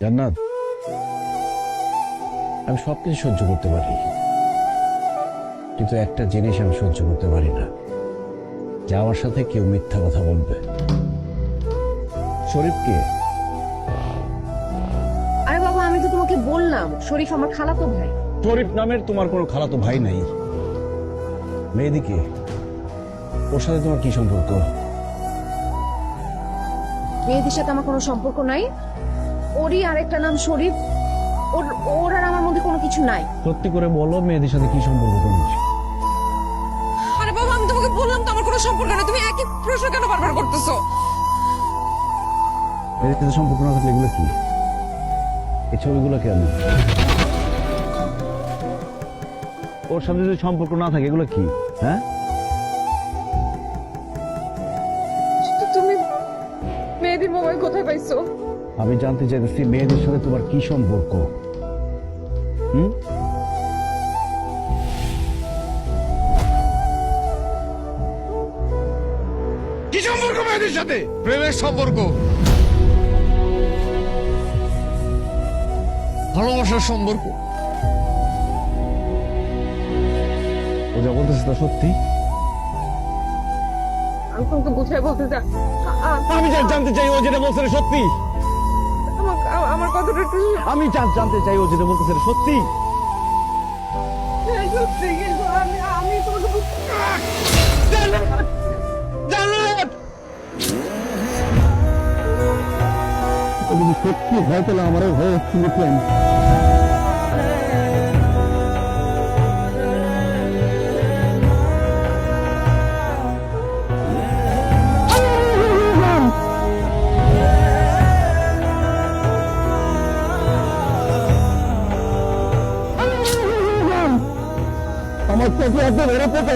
জান্নাত, আমি সবকিছু সহ্য করতে পারি, কিন্তু একটা জিনিস আমি সহ্য করতে পারি না, যে আমার সাথে কেউ মিথ্যা কথা বলবে। শরীফকে আরে বাবা, আমি তো তোমাকে বললাম শরীফ আমার খালাতো ভাই। শরীফ নামের তোমার কোনো খালাতো ভাই নাই। মেয়েদিকে, ওর সাথে তোমার কি সম্পর্ক? মেয়েদের সাথে আমার কোনো সম্পর্ক নাই। ওরই আরেকটা নাম শরীফ। ওর আর আমার মধ্যে কোনো কিছু নাই। সত্যি করে বলো, মেয়েদের সাথে কি সম্পর্ক তোমার? আরে বাবা, আমি তোমাকে বললাম তো আমার কোনো সম্পর্ক নেই, তুমি একই প্রশ্ন কেন বারবার করতেছো? মেয়েদের সাথে সম্পর্ক না থাকলে এগুলো কি? এই ছবিগুলো কেন? ওর সাথে যদি সম্পর্ক না থাকে এগুলো কি? হ্যাঁ, তুমি মেয়েদের মোবাইল কোথায় পাইছো? আমি জানতে চাইতেছি মেয়েদের সাথে তোমার কি সম্পর্ক? কি সম্পর্ক মেয়েদের সাথে? প্রেমের সম্পর্ক, ভালোবাসার সম্পর্ক। ও যা বলতেছে তা সত্যি? আমি তোমাকে বুঝাই বলতে চাই, আমি জানতে চাই ও যেটা বলছে সত্যি। আমার কথাটা একটু আমি জানতে চাই ও যেটা বলতেছে সত্যি। সত্যি, কিন্তু আমি তোমাকে যদি সত্যি হয় তাহলে আমারও ভয় হচ্ছিল। প্ল্যান আমার চোখে এত বড় কথা